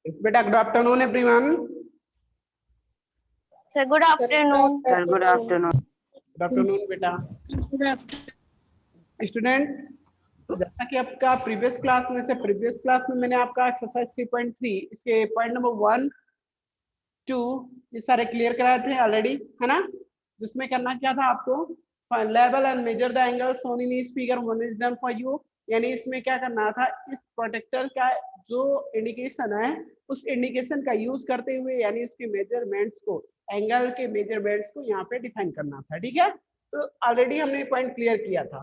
Yes, beta. Good afternoon, everyone. Sir, good afternoon. Sir, good afternoon. Good afternoon, beta. Student, जैसा कि आपका previous class में मैंने आपका एक्सरसाइज 3.3 इसके पॉइंट नंबर 1, 2 ये सारे क्लियर कराए थे ऑलरेडी, है ना। जिसमें करना क्या था आपको, लेवल and measure the angle shown in each figure 1 is done for you. यानी इसमें क्या करना था, इस प्रोटेक्टर का जो इंडिकेशन है उस इंडिकेशन का यूज करते हुए यानी उसके मेजरमेंट्स को, एंगल के मेजरमेंट्स को यहाँ पे डिफाइन करना था। ठीक है, तो ऑलरेडी हमने पॉइंट क्लियर किया था।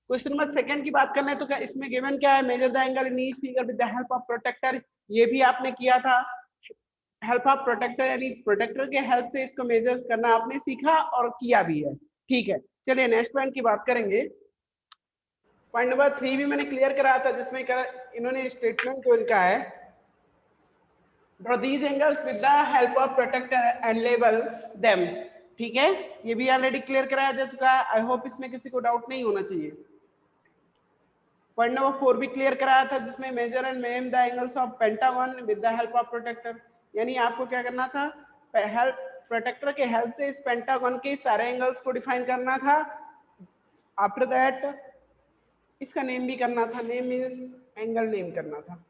क्वेश्चन नंबर सेकंड की बात करना है तो इसमें गिवन क्या है, measure the angle in each figure with the help of protector. ये भी आपने किया था, हेल्प ऑफ प्रोटेक्टर यानी प्रोटेक्टर के हेल्प से इसको मेजर्स करना आपने सीखा और किया भी है। ठीक है, चलिए नेक्स्ट पॉइंट की बात करेंगे। पॉइंट नंबर 3 भी मैंने क्लियर कराया था, जिसमें इन्होंने स्टेटमेंट जो इनका है, draw these angles with the help of protector and label them. ठीक है, ये भी ऑलरेडी क्लियर कराया जा चुका है। आई होप इसमें किसी को डाउट नहीं होना चाहिए। पॉइंट नंबर 4 भी क्लियर कराया था, जिसमें measure and name the angles of pentagon with the help of protector. यानी आपको क्या करना था, हेल्प प्रोटेक्टर के हेल्प से इस पेंटागन के सारे एंगल्स को डिफाइन करना था। आफ्टर दैट इसका नेम भी करना था, नेम मींस एंगल नेम करना था।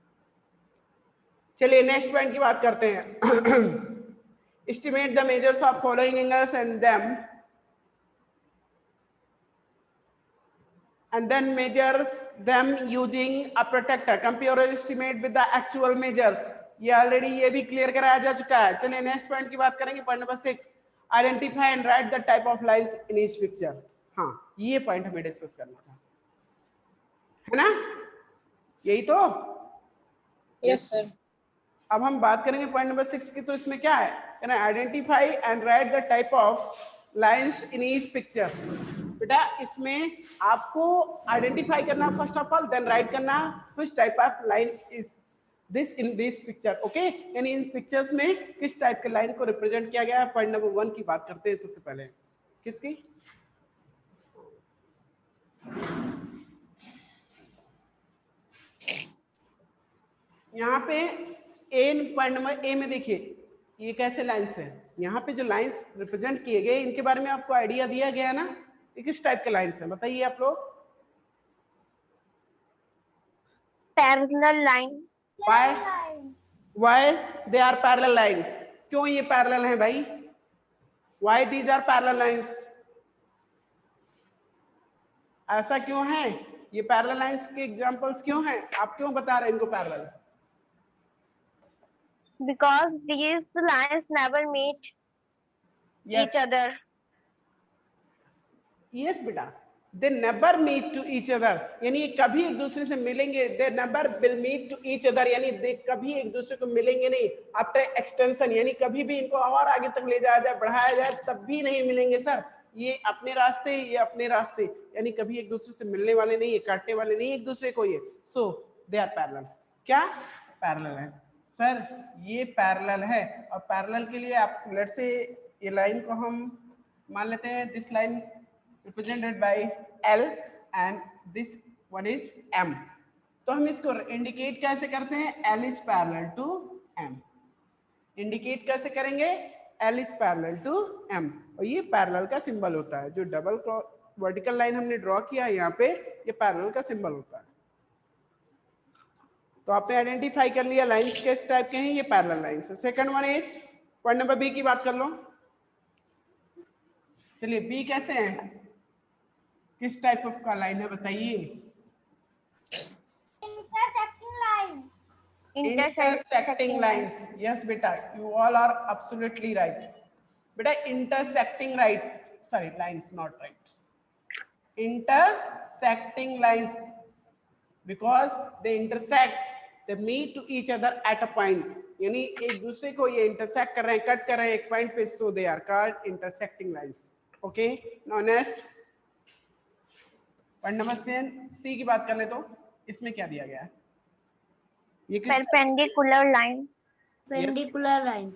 चलिए नेक्स्ट पॉइंट की बात करते हैं। Estimate the measures of following angles and them and then measures them using a protector. Compare or estimate with the actual measures. ये ऑलरेडी ये भी क्लियर कराया जा चुका है। चलिए नेक्स्ट पॉइंट की बात करेंगे, point number 6, identify and write the type of lines in each picture. हाँ, ये पॉइंट हमें डिस्कस करना था, है ना, यही तो। Yes sir. अब हम बात करेंगे पॉइंट नंबर 6 की, तो इसमें क्या है, identify and write the type of lines in each picture. बेटा इसमें आपको आइडेंटिफाई करना first of all, then write करना which type of line is this in this picture. Okay, यानी इन पिक्चर्स में किस टाइप के लाइन को रिप्रेजेंट किया गया है। पॉइंट नंबर 1 की बात करते हैं सबसे पहले, किसकी, यहाँ पे पॉइंट नंबर ए में देखिए ये कैसे लाइंस है। यहाँ पे जो लाइंस रिप्रेजेंट किए गए इनके बारे में आपको आइडिया दिया गया है ना, ये किस टाइप के लाइंस है बताइए आप लोग। Parallel line. Why they are parallel lines? क्यों ये पैरेलल हैं भाई? Why these are parallel lines? ऐसा क्यों है, ये पैरेलल लाइंस के एग्जांपल्स क्यों हैं, आप क्यों बता रहे हैं इनको parallel? Because these lines never meet each other. Yes बेटा, they never meet to each other, यानी ये कभी एक दूसरे से मिलेंगे, they never will meet to each other, यानी they कभी एक दूसरे को मिलेंगे नहीं। आफ्टर एक्सटेंशन यानी कभी भी इनको और आगे तक ले जाया जाए, बढ़ाया जाए, तब भी नहीं मिलेंगे सर। ये अपने रास्ते, ये अपने रास्ते, यानी कभी एक दूसरे से मिलने वाले नहीं है, काटने वाले नहीं एक दूसरे को। ये सो दे आर पैरेलल। क्या पैरेलल है सर? ये पैरेलल है। और पैरेलल के लिए आप लेट से ये लाइन को हम मान लेते हैं, this line represented by L and this one is M। तो हम इसको इंडिकेट कैसे करते हैं, L is parallel to M। Indicate कैसे करेंगे, L is parallel to M, और ये पैरेलल का सिंबल होता है। जो डबल वर्टिकल लाइन हमने ड्रॉ किया है यहाँ पे, ये पैरेलल का सिंबल होता है। तो आपने आइडेंटिफाई कर लिया लाइंस किस टाइप के हैं, ये पैरेलल लाइंस है। Second one is point number B की बात कर लो। चलिए बी कैसे है, किस टाइप ऑफ का लाइन है बताइए। Intersecting lines. यस बेटा, you all are absolutely right बेटा। Intersecting right, sorry lines not right, intersecting lines, because they intersect, they meet to each other at a point, यानी एक दूसरे को ये इंटरसेक्ट कर रहे हैं, कट कर रहे हैं एक पॉइंट पे, so they are called intersecting lines. Okay, now next point number C की बात कर ले, तो इसमें क्या दिया गया है, ये किस perpendicular line. Perpendicular line.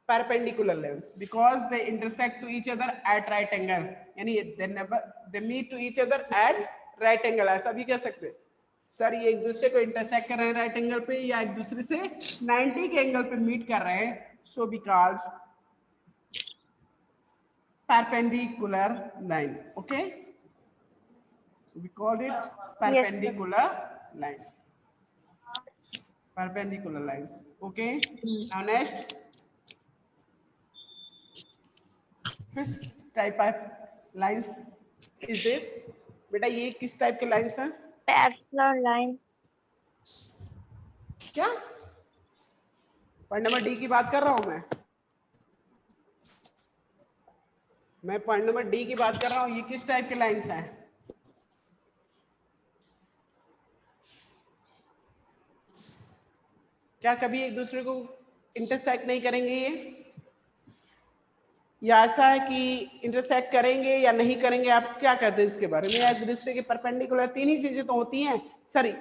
perpendicular lines because they intersect to each other at right angle, यानी they meet to each other at right angle, ऐसा भी कह सकते हैं। सर ये एक दूसरे को इंटरसेक्ट कर रहे हैं राइट एंगल पे या एक दूसरे से 90 के एंगल पे मीट कर रहे हैं, so we called perpendicular line. Okay, so we called it perpendicular line. Perpendicular lines. Okay, now next, which type of lines is this? बेटा ये किस टाइप के लाइंस हैं? Parallel line. क्या पॉइंट नंबर डी की बात कर रहा हूं मैं पॉइंट नंबर डी की बात कर रहा हूं। ये किस टाइप के लाइंस हैं? क्या कभी एक दूसरे को इंटरसेक्ट नहीं करेंगे ये, या ऐसा है कि इंटरसेक्ट करेंगे या नहीं करेंगे? आप क्या कहते हैं इसके बारे में? या एक दूसरे के परपेंडिकुलर तीन ही चीजें तो होती हैं। सॉरी,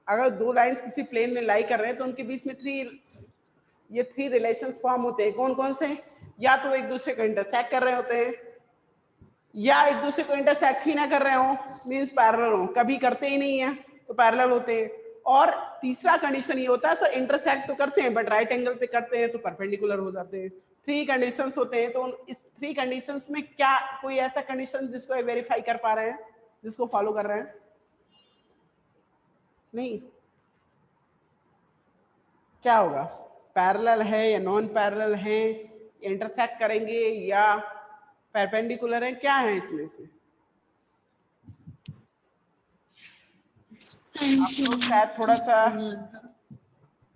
अगर दो लाइंस किसी प्लेन में लाई कर रहे हैं तो उनके बीच में थ्री रिलेशंस फॉर्म होते हैं। कौन कौन से? या तो एक दूसरे को इंटरसेक्ट कर रहे होते हैं, या एक दूसरे को इंटरसेक्ट ही ना कर रहे हो, मींस पैरेलल हो। कभी करते ही नहीं है तो पैरेलल होते हैं। और तीसरा कंडीशन ये होता है सर इंटरसेक्ट तो करते हैं बट राइट एंगल पे करते हैं तो परपेंडिकुलर हो जाते हैं। थ्री कंडीशंस होते हैं। तो इस थ्री कंडीशंस में क्या कोई ऐसा कंडीशन जिसको वेरीफाई कर पा रहे हैं, जिसको फॉलो कर रहे हैं? नहीं। क्या होगा? पैरेलल है या नॉन पैरेलल है, इंटरसेक्ट करेंगे या परपेंडिकुलर है, क्या है इसमें से? आप लोग शायद थोड़ा सा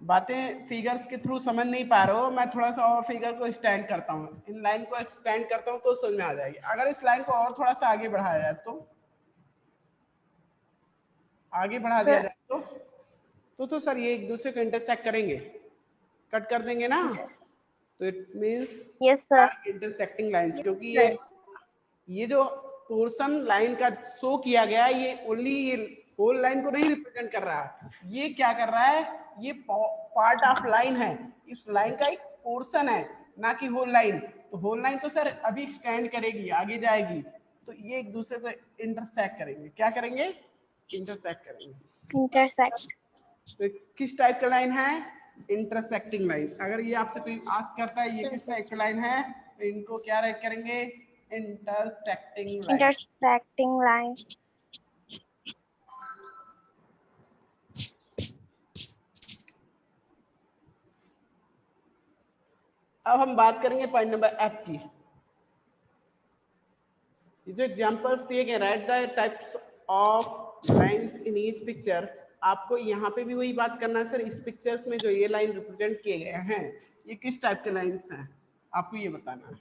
बातें फिगर्स के थ्रू समझ नहीं पा रहे हो। मैं थोड़ा सा और फिगर को एक्सटेंड करता हूँ, इन लाइन को एक्सटेंड करता हूँ तो समझ में आ जाएगी। अगर इस लाइन को और थोड़ा सा आगे बढ़ाया जाए तो आगे बढ़ा दिया जाए तो सर ये एक दूसरे को इंटरसेक्ट करेंगे, कट कर देंगे ना, तो it means Yes sir. Intersecting lines. क्योंकि ये जो पोर्शन लाइन का शो किया गया है ये ओनली ये होल लाइन को नहीं रिप्रेजेंट कर रहा है। ये क्या कर रहा है? ये पार्ट ऑफ लाइन है, इस लाइन का एक पोर्शन है, ना कि होल लाइन। तो होल लाइन तो सर अभी एक्सटेंड करेगी, आगे जाएगी, तो ये एक दूसरे को इंटरसेक्ट करेंगे। क्या करेंगे? इंटरसेक्ट करेंगे। Intersect. तो किस टाइप का लाइन है? Intersecting line. अगर ये आपसे कोई आस्क करता है ये किस टाइप का लाइन है, तो इनको क्या राइट करेंगे? Intersecting line. Intersecting line. अब हम बात करेंगे पॉइंट नंबर एफ की। ये जो एग्जांपल्स दिए गए, right the types of lines in each picture. आपको यहाँ पे भी वही बात करना है सर। इस पिक्चर्स में जो ये लाइन रिप्रेजेंट किए गए हैं ये किस टाइप के लाइंस हैं, आपको ये बताना है।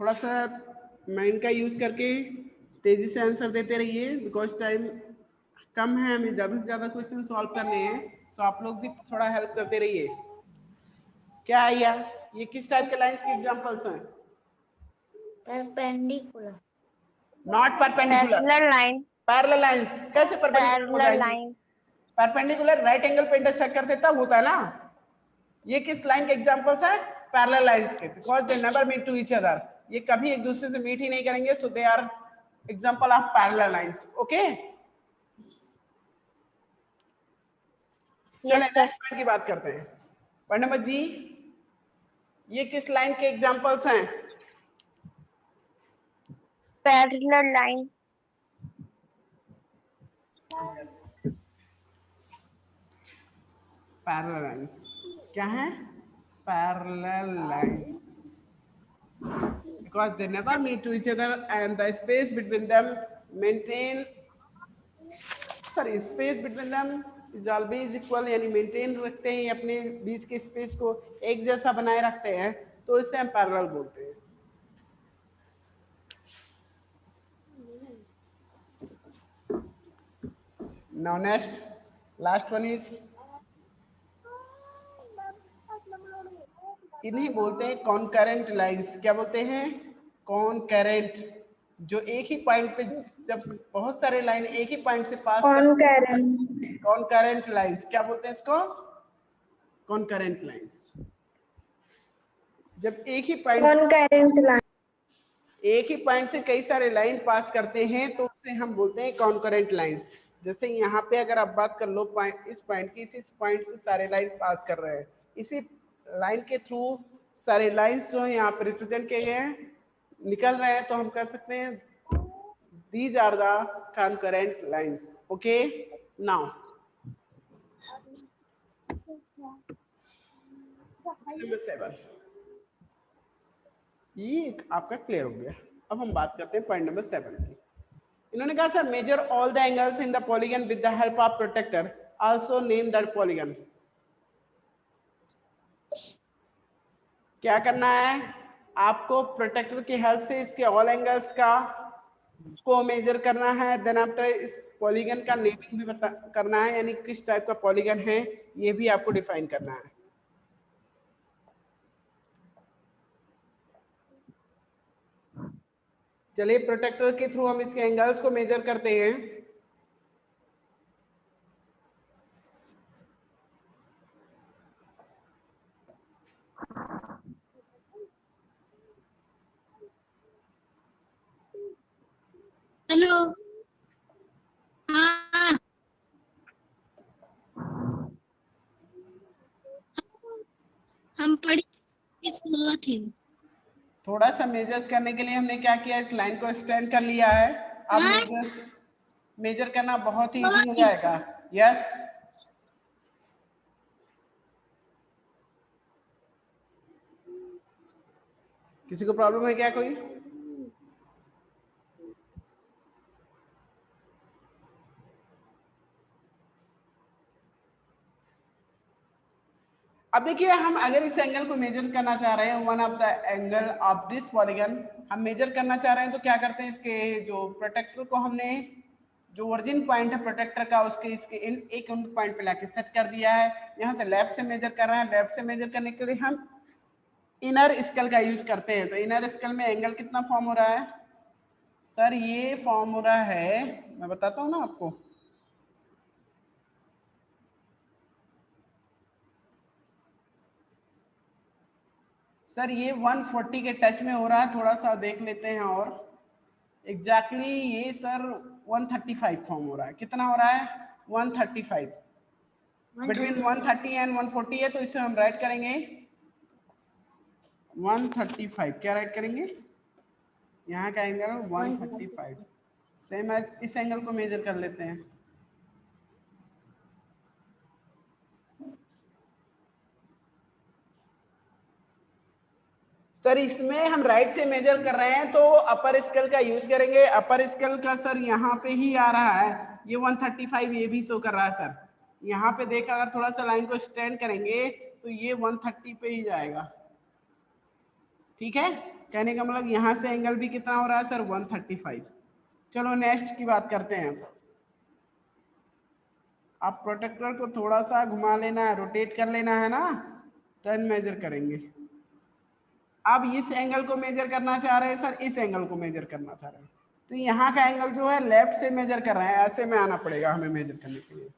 थोड़ा सा माइंड का यूज करके तेजी से आंसर देते रहिए, बिकॉज टाइम कम है, हमें ज्यादा से ज्यादा क्वेश्चन सॉल्व करने हैं। तो आप लोग भी थोड़ा हेल्प करते रहिए। क्या है यार, ये किस टाइप के लाइंस के एग्जांपल्स हैं? Perpendicular. Not perpendicular, Parallel line. Parallel lines. कैसे परपेंडिकुलर हो Parallel जाएंगी? lines. परपेंडिकुलर राइट एंगल पे इंटरसेक्ट करते तब होता है ना। ये किस लाइन के एग्जांपल्स है? पैरेलल लाइंस के, because they never meet to each other. ये कभी एक दूसरे से मीट ही नहीं करेंगे, so they are example of parallel lines. Okay, चलिए नेक्स्ट पॉइंट की बात करते हैं। पॉइंट नंबर जी, ये किस लाइन के एग्जांपल्स हैं? Parallel line. पैरेलल लाइंस क्या है? Parallel lines, because they never meet to each other and the space between them is always equal, यानी मेंटेन रखते हैं अपने बीच के स्पेस को एक जैसा बनाए रखते हैं, तो इसे हम पैरेलल बोलते हैं। Now next, last one is, इन्हीं बोलते हैं कॉन्करेंट लाइंस। क्या बोलते हैं? कॉन्करेंट। जो एक ही पॉइंट पे जब बहुत सारे लाइन एक ही पॉइंट से पास कॉन्करेंट लाइंस। क्या बोलते हैं इसको? Concurrent lines. जब एक ही पॉइंट एक ही पॉइंट से कई सारे लाइन पास करते हैं तो उसे हम बोलते हैं कॉन्करेंट लाइंस। जैसे यहाँ पे अगर आप बात कर लो इस पॉइंट की, इस पॉइंट से सारे लाइन पास कर रहे हैं, इसी लाइन के थ्रू सारे लाइंस जो है यहाँ पे रिप्रेजेंट किए गए हैं, निकल रहे हैं, तो हम कह सकते हैं these are the concurrent lines. Okay, now number 7, ये आपका क्लियर हो गया। अब हम बात करते हैं पॉइंट नंबर 7 की। इन्होंने कहा sir measure all the angles in the polygon with the help of protector, also name that polygon. क्या करना है आपको, प्रोटेक्टर की हेल्प से इसके ऑल एंगल्स का को मेजर करना है, देन आफ्टर इस पॉलीगन का नेमिंग भी करना है, यानी किस टाइप का पॉलीगन है ये भी आपको डिफाइन करना है। चलिए प्रोटेक्टर के थ्रू हम इसके एंगल्स को मेजर करते हैं। हेलो। हाँ, हम पढ़ी थी। थोड़ा सा मेजर्स करने के लिए हमने क्या किया, इस लाइन को एक्सटेंड कर लिया है। अब मेजर करना बहुत ही इजी हो जाएगा। यस, किसी को प्रॉब्लम है क्या कोई? अब देखिए हम अगर इस एंगल को मेजर करना चाह रहे हैं, one of the angle of this polygon हम मेजर करना चाह रहे हैं, तो क्या करते हैं, इसके जो प्रोटेक्टर को हमने जो ओरिजिन पॉइंट है प्रोटेक्टर का उसके इसके एक पॉइंट पे लाके सेट कर दिया है। यहाँ से लेफ्ट से मेजर कर रहे हैं, लेफ्ट से मेजर करने के लिए हम इनर स्केल का यूज करते हैं। तो इनर स्केल में एंगल कितना फॉर्म हो रहा है सर, ये फॉर्म हो रहा है, मैं बताता हूँ ना आपको। सर ये 140 के टच में हो रहा है, थोड़ा सा देख लेते हैं। और एग्जैक्टली ये सर 135 फॉर्म हो रहा है। कितना हो रहा है? 135। बिटवीन 130 एंड 140 है, तो इसे हम राइट करेंगे 135। क्या राइट करेंगे? यहाँ का एंगल 135। सेम एज इस एंगल को मेजर कर लेते हैं। सर इसमें हम राइट से मेजर कर रहे हैं तो अपर स्केल का यूज करेंगे। अपर स्केल का सर यहाँ पे ही आ रहा है, ये 135 ये भी शो कर रहा है सर। यहाँ पे देखा अगर थोड़ा सा लाइन को एक्सटेंड करेंगे तो ये 130 पे ही जाएगा। ठीक है, कहने का मतलब यहाँ से एंगल भी कितना हो रहा है सर? 135। चलो नेक्स्ट की बात करते हैं। आप प्रोटेक्टर को थोड़ा सा घुमा लेना है, रोटेट कर लेना है ना, टर्न मेजर करेंगे। अब इस एंगल को मेजर करना चाह रहे हैं सर, इस एंगल को मेजर करना चाह रहे हैं, तो यहाँ का एंगल जो है लेफ्ट से मेजर कर रहे हैं, ऐसे में आना पड़ेगा हमें मेजर करने के लिए।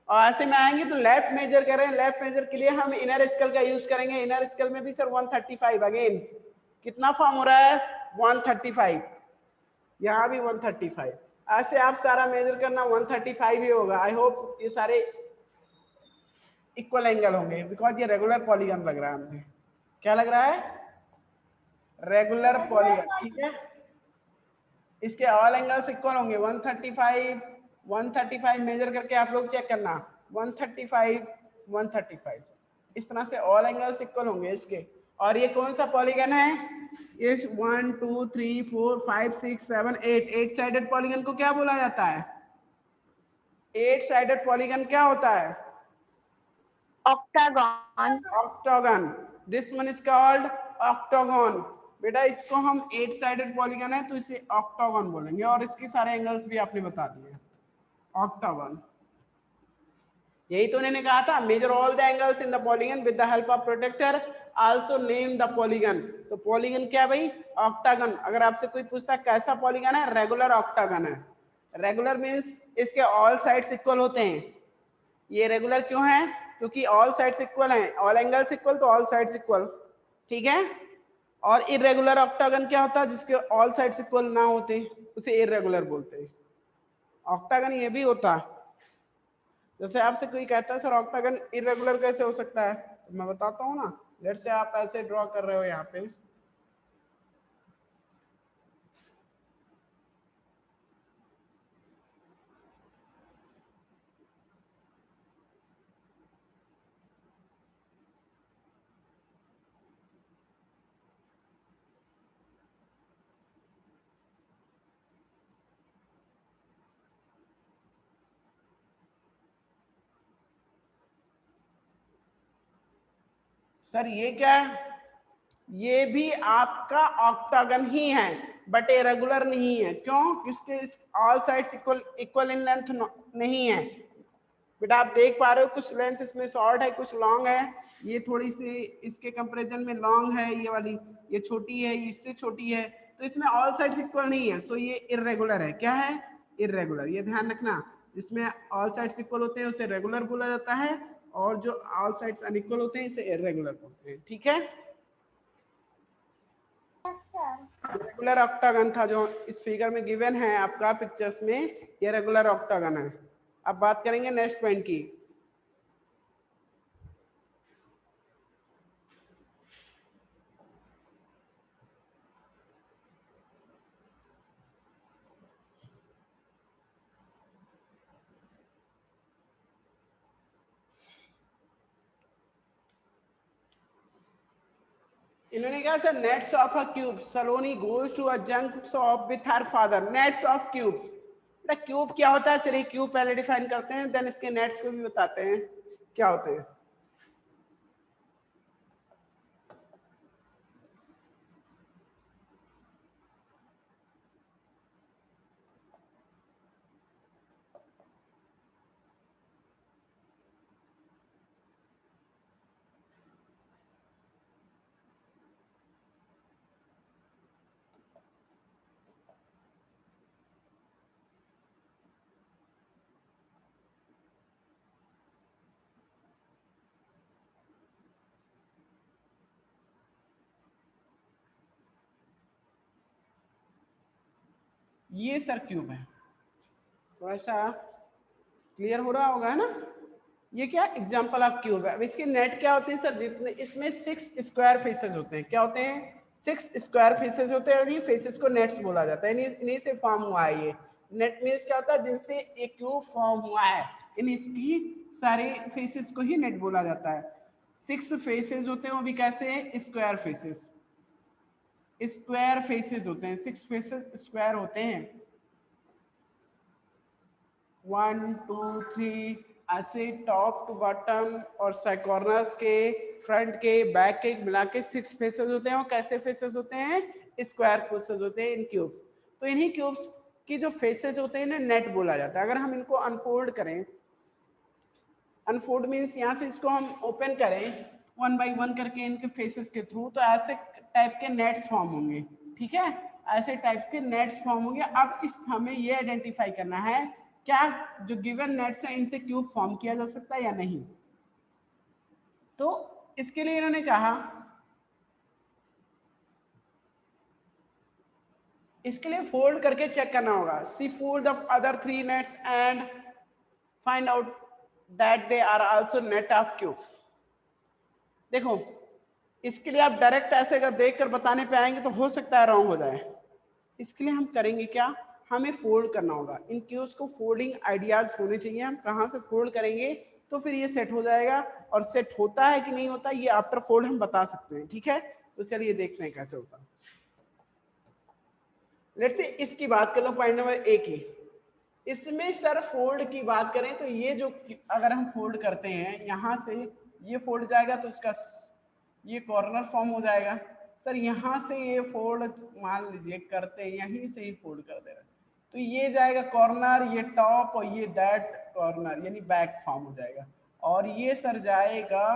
और ऐसे में आएंगे तो लेफ्ट मेजर कर रहे हैं, लेफ्ट मेजर के लिए हम इनर स्केल का यूज करेंगे। इनर स्केल में भी सर 135 अगेन कितना फॉर्म हो रहा है? 135। यहाँ भी 135। ऐसे आप सारा मेजर करना 135 ही होगा। आई होप ये सारे इक्वल एंगल होंगे, बिकॉज ये रेगुलर पॉलीगन लग रहा है मुझे। क्या लग रहा है? Regular polygon. ठीक है, इसके ऑल एंगल्स इक्वल होंगे। 135 मेजर करके आप लोग चेक करना, 135 135 इस तरह से ऑल एंगल्स इक्वल होंगे इसके। और ये कौन सा पॉलीगन है? इस 1 2 3 4 5 6 7 8 साइडेड पॉलीगन को क्या बोला जाता है? 8 साइडेड पॉलीगन क्या होता है? octagon. Octagon. This one is called octagon. बेटा इसको हम 8 साइडेड पॉलीगन है तो इसे ऑक्टागन बोलेंगे। और इसके सारे एंगल्स भी आपने बता दिए। ऑक्टागन, यही तो उन्होंने कहा था, measure all the angles in the polygon with the help of protector, also name the polygon. तो पॉलीगन क्या भाई? ऑक्टागन। अगर आपसे कोई पूछता है कैसा पॉलीगन है, रेगुलर ऑक्टागन है। रेगुलर मीन्स इसके ऑल साइड्स इक्वल होते हैं। ये रेगुलर क्यों है? क्योंकि ऑल साइड्स इक्वल हैं, ऑल एंगल्स इक्वल तो ऑल साइड्स इक्वल। ठीक है, और इरेगुलर ऑक्टागन क्या होता है? जिसके ऑल साइड्स इक्वल ना होते उसे इरेगुलर बोलते हैं। ऑक्टागन ये भी होता है, जैसे आपसे कोई कहता है सर ऑक्टागन इरेगुलर कैसे हो सकता है, तो मैं बताता हूँ ना। लेट्स से आप ऐसे ड्रॉ कर रहे हो यहाँ पे, सर ये क्या है? ये भी आपका ऑक्टागन ही है बट इरेगुलर नहीं है। क्यों? क्योंकि all sides equal in length नहीं है। बेटा आप देख पा रहे हो कुछ लेंथ इसमें शॉर्ट है, कुछ लॉन्ग है। ये थोड़ी सी इसके कंपैरिजन में लॉन्ग है, ये वाली ये छोटी है, ये इससे छोटी है, तो इसमें ऑल साइड्स इक्वल नहीं है, सो ये इरेगुलर है। क्या है? इरेगुलर। ये ध्यान रखना, जिसमें ऑल साइड्स इक्वल होते हैं उसे रेगुलर बोला जाता है, और जो ऑल साइड्स अनइक्वल होते हैं इसे इरेगुलर बोलते हैं। ठीक है, रेगुलर ऑक्टागन था जो इस फिगर में गिवन है आपका पिक्चर्स में, ये रेगुलर ऑक्टागन है। अब बात करेंगे नेक्स्ट पॉइंट की। इन्होंने कहा sir nets of a cube, Saloni goes to a junk shop with her father. Nets of cube, बेटा क्यूब क्या होता है? चलिए क्यूब पहले डिफाइन करते हैं, देन इसके नेट्स को भी बताते हैं क्या होते हैं। ये सर क्यूब है, तो ऐसा क्लियर हो रहा होगा, है ना? ये क्या एग्जांपल ऑफ क्यूब है। अब इसके नेट क्या होते हैं सर? जितने इसमें 6 स्क्वायर फेसेस होते हैं। क्या होते हैं? 6 स्क्वायर फेसेस होते हैं, और ये फेसेस को नेट्स बोला जाता है। इन्हीं से फॉर्म हुआ है ये नेट। मीन्स क्या होता है? जिनसे एक क्यूब फॉर्म हुआ है, इन इसकी सारे फेसेस को ही नेट बोला जाता है। 6 फेसेस होते हैं, वो भी कैसे? Square faces. स्क्वायर फेसेस होते हैं, 6 फेसेस स्क्वायर होते हैं। 1 2 3 ऐसे टॉप टू बॉटम और साइड कॉर्नर्स के, फ्रंट के, बैक के मिला के 6 फेसेस होते हैं। और कैसे फेसेस होते हैं? स्क्वायर फेसेस होते हैं इन क्यूब्स। तो इन्हीं क्यूब्स की जो फेसेस होते हैं इन्हें नेट बोला जाता है। अगर हम इनको अनफोल्ड करें, अनफोल्ड मीन्स यहाँ से इसको हम ओपन करें 1 बाई 1 करके इनके फेसेस के थ्रू, तो ऐसे टाइप के नेट्स फॉर्म होंगे। ठीक है, ऐसे टाइप के नेट्स फॉर्म होंगे। अब इस हमें ये आइडेंटिफाई करना है क्या जो गिवन नेट्स हैं इनसे क्यूब फॉर्म किया जा सकता है या नहीं। तो इसके लिए इन्होंने कहा, इसके लिए फोल्ड करके चेक करना होगा। See fold of other 3 nets and find out that they are also net of cube. देखो, इसके लिए आप डायरेक्ट ऐसे अगर देखकर बताने पे आएंगे तो हो सकता है रॉन्ग हो जाए। इसके लिए हम करेंगे क्या? हमें फोल्ड करना होगा। इन क्यूब्स को फोल्डिंग आइडियाज होने चाहिए। हम कहाँ से फोल्ड करेंगे तो फिर ये सेट हो जाएगा, और सेट होता है कि नहीं होता ये आफ्टर फोल्ड हम बता सकते हैं। ठीक है, तो चलिए देखते हैं कैसे होता है। लेट्स से इसकी बात कर लो, पॉइंट नंबर ए की। इसमें सर फोल्ड की बात करें तो ये जो अगर हम फोल्ड करते हैं यहाँ से ये फोल्ड जाएगा तो इसका ये कॉर्नर फॉर्म हो जाएगा। सर यहाँ से ये फोल्ड मान लीजिए करते हैं, यहीं से ही फोल्ड कर दे रहे हैं तो ये जाएगा कॉर्नर, ये टॉप, और ये दैट कॉर्नर यानी बैक फॉर्म हो जाएगा। और ये सर जाएगा,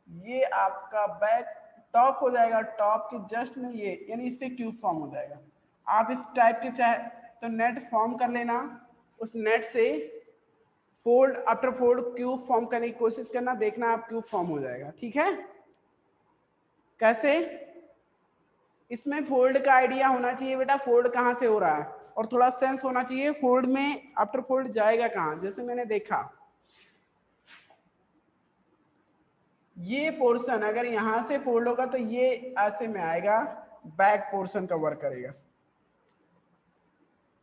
ये आपका बैक टॉप हो जाएगा, टॉप के जस्ट में ये यानी इससे क्यूब फॉर्म हो जाएगा। आप इस टाइप के चाहे तो नेट फॉर्म कर लेना, उस नेट से fold after fold cube form करने की कोशिश करना, देखना आप क्यूब फॉर्म हो जाएगा। ठीक है, कैसे? इसमें फोल्ड का आइडिया होना चाहिए बेटा, फोल्ड कहाँ से हो रहा है, और थोड़ा सेंस होना चाहिए फोल्ड में आफ्टर फोल्ड जाएगा कहाँ। जैसे मैंने देखा ये पोर्शन अगर यहां से फोल्ड होगा तो ये ऐसे में आएगा, बैक पोर्शन का वर्क करेगा।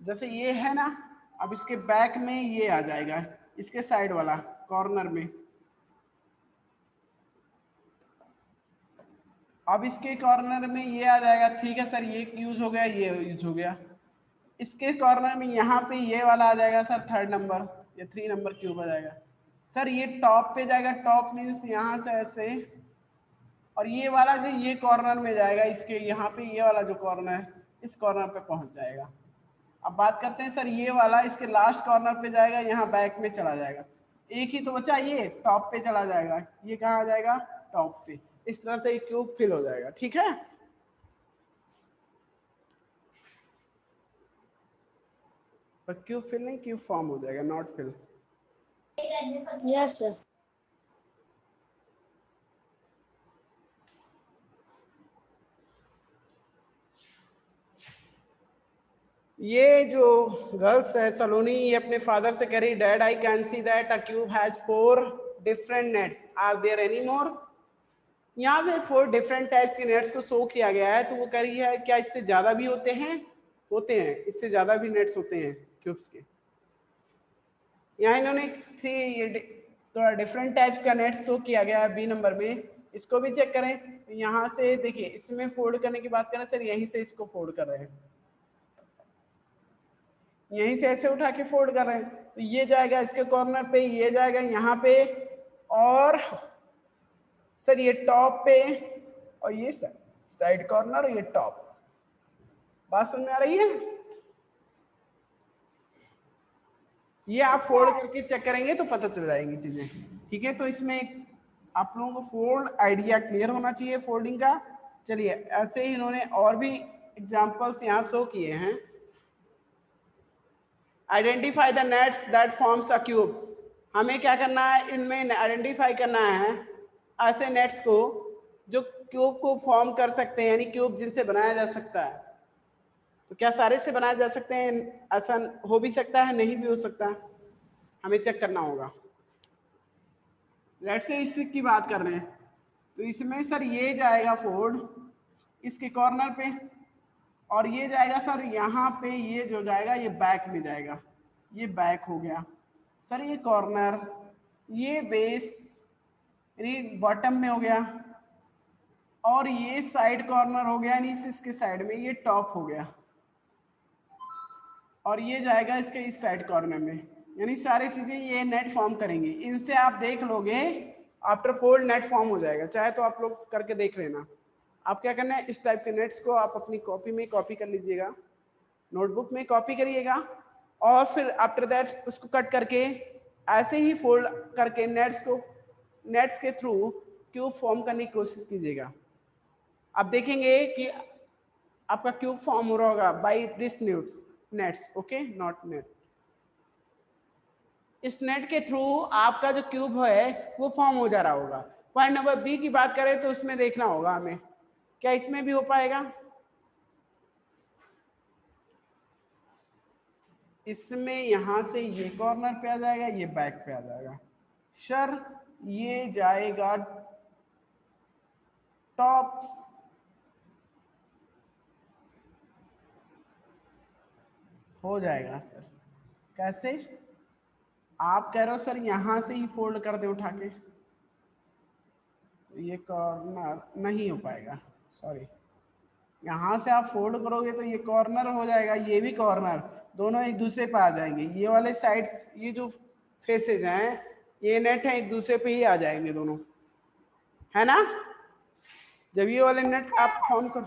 जैसे ये है ना, अब इसके बैक में ये आ जाएगा, इसके साइड वाला कॉर्नर में। अब इसके कॉर्नर में ये आ जाएगा, ठीक है सर, ये यूज हो गया, ये यूज हो गया। इसके कॉर्नर में यहाँ पे ये वाला आ जाएगा सर, 3rd नंबर, ये 3 नंबर क्यूब आ जाएगा सर। ये टॉप पे जाएगा, टॉप मीन्स यहाँ से ऐसे, और ये वाला जो ये कॉर्नर में जाएगा, इसके यहाँ पे ये वाला जो कॉर्नर है, इस कॉर्नर पे पहुंच जाएगा। अब बात करते हैं सर, ये वाला इसके लास्ट कॉर्नर पे जाएगा, यहाँ बैक में चला जाएगा। एक ही तो बचा, ये टॉप पे चला जाएगा, ये कहाँ आ जाएगा, टॉप पे। इस तरह से क्यूब फिल हो जाएगा, ठीक है। पर क्यूब फिल नहीं, क्यूब फॉर्म हो जाएगा, नॉट फिल। Yes sir. ये जो गर्ल्स है सलोनी, ये अपने फादर से कह रही, dad I can see that a cube has 4 different nets, are there any more. यहाँ पे 4 डिफरेंट टाइप्स के नेट्स को शो किया गया है, तो वो कह रही है क्या इससे ज्यादा भी होते हैं? होते हैं, इससे ज्यादा भी नेट्स होते हैं क्यूब्स के। यहाँ इन्होंने 3 डिफरेंट टाइप्स का नेट शो किया गया है बी नंबर में। इसको भी चेक करें, यहाँ से देखिए, इसमें फोल्ड करने की बात करें सर, यहीं से इसको फोल्ड कर रहे हैं, यहीं से ऐसे उठा के फोल्ड कर रहे हैं, तो ये जाएगा इसके कॉर्नर पे, ये जाएगा यहाँ पे, और सर ये टॉप पे, और ये साइड कॉर्नर, और ये टॉप। बात समझ में आ रही है? ये आप फोल्ड करके चेक करेंगे तो पता चल जाएंगी चीजें, ठीक है। तो इसमें आप लोगों को फोल्ड आइडिया क्लियर होना चाहिए फोल्डिंग का। चलिए, ऐसे ही इन्होंने और भी एग्जांपल्स यहाँ शो किए हैं। Identify the nets that forms a cube. हमें क्या करना है, इनमें आइडेंटिफाई करना है ऐसे नेट्स को जो क्यूब को फॉर्म कर सकते हैं, यानी क्यूब जिनसे बनाया जा सकता है। तो क्या सारे से बनाए जा सकते हैं? ऐसा हो भी सकता है, नहीं भी हो सकता, हमें चेक करना होगा। लेट्स से इसकी बात कर रहे हैं, तो इसमें सर ये जाएगा फोल्ड इसके कॉर्नर पे, और ये जाएगा सर यहाँ पे, ये जो जाएगा ये बैक में जाएगा, ये बैक हो गया सर। ये कॉर्नर, ये बेस यानी बॉटम में हो गया, और ये साइड कॉर्नर हो गया यानी इसके साइड में, ये टॉप हो गया, और ये जाएगा इसके इस साइड कॉर्नर में। यानी सारी चीजें ये नेट फॉर्म करेंगी। इनसे आप देख लोगे, आफ्टर फोल्ड नेट फॉर्म हो जाएगा। चाहे तो आप लोग करके देख लेना। आप क्या करना है, इस टाइप के नेट्स को आप अपनी कॉपी में कॉपी कर लीजिएगा, नोटबुक में कॉपी करिएगा, और फिर आफ्टर दैट उसको कट करके ऐसे ही फोल्ड करके नेट्स के थ्रू क्यूब फॉर्म करने की कोशिश कीजिएगा। आप देखेंगे कि आपका क्यूब फॉर्म हो रहा होगा by this nets, okay, not net. इस नेट के थ्रू आपका जो क्यूब है वो फॉर्म हो जा रहा होगा। पॉइंट नंबर बी की बात करें तो इसमें देखना होगा हमें, क्या इसमें भी हो पाएगा? इसमें यहां से ये कॉर्नर पे आ जाएगा, ये बैक पे आ जाएगा सर, ये जाएगा टॉप, हो जाएगा सर। कैसे? आप कह रहे हो सर यहां से ही फोल्ड कर दे उठा के, ये कॉर्नर नहीं हो पाएगा, सॉरी। यहां से आप फोल्ड करोगे तो ये कॉर्नर हो जाएगा, ये भी कॉर्नर, दोनों एक दूसरे पे आ जाएंगे। ये वाले साइड, ये जो फेसेस हैं, ये नेट है, एक दूसरे पे ही आ जाएंगे दोनों, है ना। जब ये वाले नेट आप फॉर्म करो,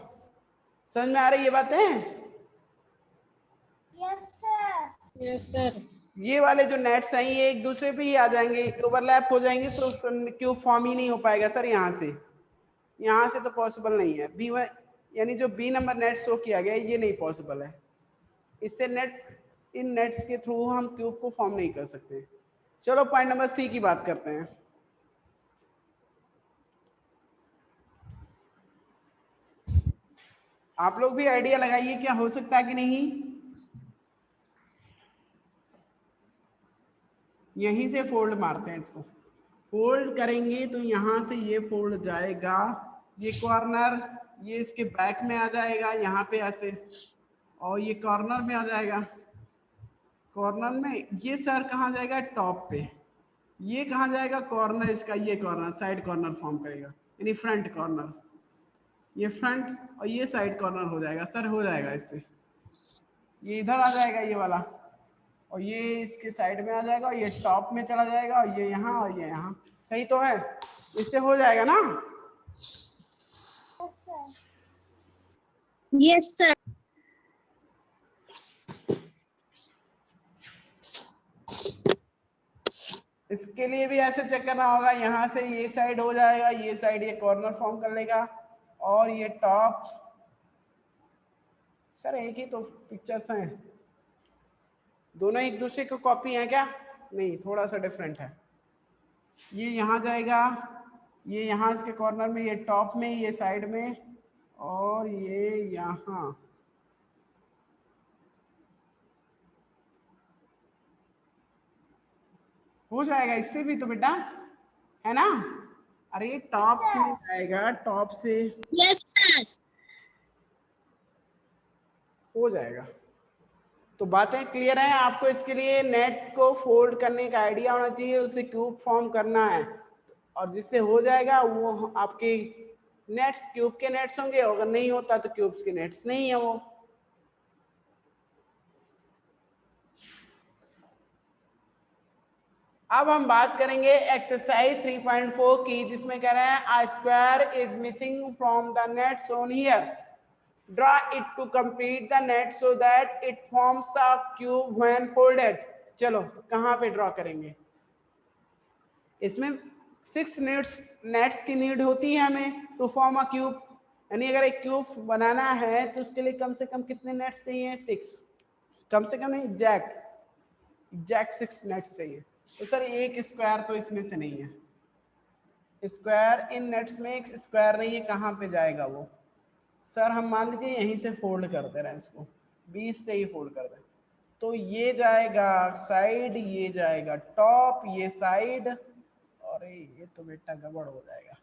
समझ में आ रही है बातें? Yes sir. ये वाले जो नेट्स हैं ये एक दूसरे पे ही आ जाएंगे, ओवरलैप हो जाएंगे, तो क्यूब फॉर्म ही नहीं हो पाएगा सर। यहाँ से तो पॉसिबल नहीं है। B1 यानी जो बी नंबर नेट शो किया गया ये नहीं पॉसिबल है। इससे इन नेट्स के थ्रू हम क्यूब को फॉर्म नहीं कर सकते। चलो पॉइंट नंबर सी की बात करते हैं। आप लोग भी आइडिया लगाइए क्या हो सकता है कि नहीं। यहीं से फोल्ड मारते हैं इसको, फोल्ड करेंगे तो यहाँ से ये फोल्ड जाएगा, ये कॉर्नर ये इसके बैक में आ जाएगा यहाँ पे ऐसे, और ये कॉर्नर में आ जाएगा, कॉर्नर में ये सर कहाँ जाएगा टॉप पे, ये कहाँ जाएगा कॉर्नर इसका, ये कॉर्नर साइड कॉर्नर फॉर्म करेगा यानी फ्रंट कॉर्नर, ये फ्रंट और ये साइड कॉर्नर हो जाएगा सर, हो जाएगा इससे, ये इधर आ जाएगा ये वाला, और ये इसके साइड में आ जाएगा, और ये टॉप में चला जाएगा, और ये यहाँ और ये यहाँ, सही तो है, इससे हो जाएगा ना। Yes sir. इसके लिए भी ऐसे चेक करना होगा, यहाँ से ये साइड हो जाएगा, ये साइड ये कॉर्नर फॉर्म कर लेगा, और ये टॉप, सर एक ही तो पिक्चर्स हैं, दोनों एक दूसरे को कॉपी हैं क्या, नहीं थोड़ा सा डिफरेंट है, ये यहाँ जाएगा, ये यहाँ इसके कॉर्नर में, ये टॉप में, ये साइड में, और ये यहाँ, हो जाएगा इससे भी तो बेटा, है ना। अरे टॉप से जाएगा, टॉप से यस सर। हो जाएगा। तो बातें क्लियर हैं आपको। इसके लिए नेट को फोल्ड करने का आइडिया होना चाहिए, उसे क्यूब फॉर्म करना है, और जिससे हो जाएगा वो आपके नेट्स क्यूब के नेट्स होंगे, अगर नहीं होता तो क्यूब्स के नेट्स नहीं है वो। अब हम बात करेंगे एक्सरसाइज 3.4 की, जिसमें कह रहे हैं a square is missing from the net shown here, draw it to complete the net so that it forms a cube when folded. चलो कहाँ पे ड्रॉ करेंगे, इसमें 6 नेट्स की नीड होती है हमें टू फॉर्म अ क्यूब, यानी अगर एक क्यूब बनाना है तो उसके लिए कम से कम कितने नेट्स चाहिए, 6, कम से कम नहीं एग्जैक्ट 6 नेट्स चाहिए। तो सर एक स्क्वायर तो इसमें से नहीं है, स्क्वायर इन नेट्स में एक स्क्वायर नहीं है, कहाँ पे जाएगा वो, सर हम मान लीजिए यहीं से फोल्ड कर दे रहे हैं इसको, 20 से ही फोल्ड कर दें, तो ये जाएगा साइड, ये जाएगा टॉप, ये साइड, और ये तो बेटा गड़बड़ हो जाएगा,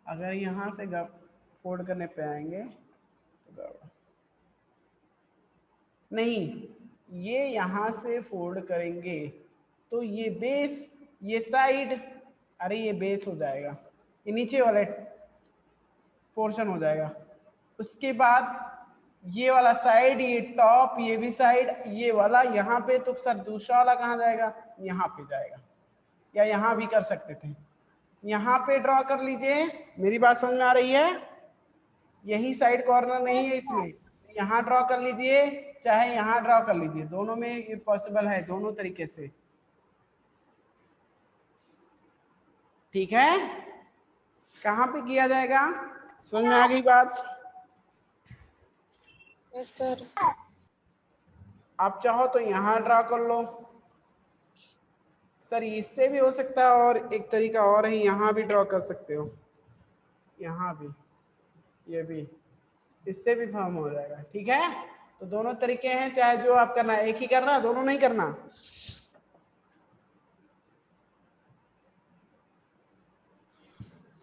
अगर यहाँ से फोल्ड करने पे आएंगे तो गड़बड़ नहीं, ये यहाँ से फोल्ड करेंगे तो ये बेस, ये साइड, अरे ये बेस हो जाएगा, ये नीचे वाले पोर्शन हो जाएगा, उसके बाद ये वाला साइड, ये टॉप, ये भी साइड, ये वाला यहाँ पे, तो सर दूसरा वाला कहाँ जाएगा, यहाँ पे जाएगा, या यहाँ भी कर सकते थे, यहाँ पे ड्रॉ कर लीजिए, मेरी बात समझ में आ रही है, यही साइड कॉर्नर नहीं है इसमें, यहाँ ड्रॉ कर लीजिए चाहे यहाँ ड्रॉ कर लीजिए, दोनों में ये पॉसिबल है, दोनों तरीके से, ठीक है। कहाँ पे किया जाएगा, समझ में आ गई बात। Yes sir. आप चाहो तो यहाँ ड्रॉ कर लो, सर इससे भी हो सकता है, और एक तरीका और है, यहाँ भी ड्रॉ कर सकते हो, यहाँ भी, ये भी, इससे भी फॉर्म हो जाएगा, ठीक है। तो दोनों तरीके हैं, चाहे जो आप करना है, एक ही करना, दोनों नहीं करना।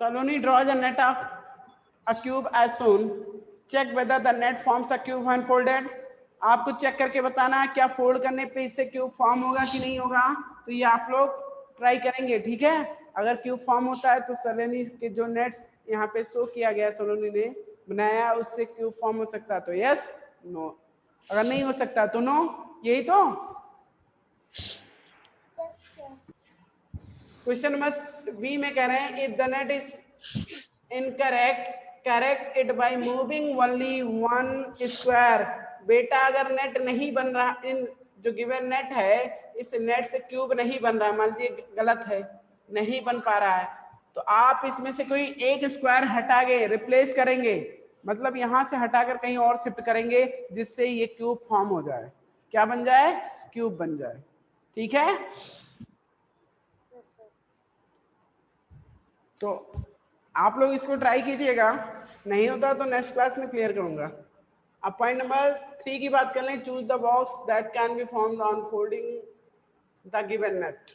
Saloni draws a net of a cube as shown. Check whether the net forms a cube when folded. आपको चेक करके बताना है क्या फोल्ड करने पे इससे क्यूब फॉर्म होगा कि नहीं होगा, तो ये आप लोग ट्राई करेंगे, ठीक है। अगर क्यूब फॉर्म होता है तो सलोनी के जो नेट्स यहाँ पे शो किया गया, सलोनी ने बनाया, उससे क्यूब फॉर्म हो सकता है तो यस, नो, अगर नहीं हो सकता तो नो, यही तो। क्वेश्चन नंबर बी में कह रहे हैं if the net is incorrect correct it by moving only one square. बेटा अगर नेट नहीं बन रहा, इन जो गिवन नेट है, इस नेट से क्यूब नहीं बन रहा, मान लीजिए गलत है, नहीं बन पा रहा है, तो आप इसमें से कोई एक स्क्वायर हटा के रिप्लेस करेंगे, मतलब यहां से हटाकर कहीं और शिफ्ट करेंगे, जिससे ये क्यूब फॉर्म हो जाए, क्या बन जाए, क्यूब बन जाए, ठीक है। तो आप लोग इसको ट्राई कीजिएगा, नहीं होता तो नेक्स्ट क्लास में क्लियर करूंगा। अब पॉइंट नंबर 3 की बात कर लें, choose the box that can be formed on folding the given net.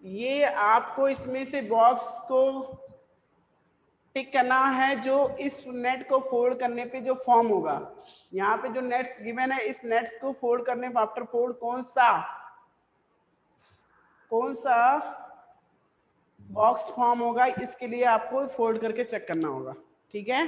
ये आपको इसमें से बॉक्स को टिक करना है जो इस नेट को फोल्ड करने पे जो फॉर्म होगा। यहाँ पे जो नेट्स गिवन है, इस नेट्स को फोल्ड करने पर आफ्टर फोल्ड कौन सा बॉक्स फॉर्म होगा, इसके लिए आपको फोल्ड करके चेक करना होगा। ठीक है,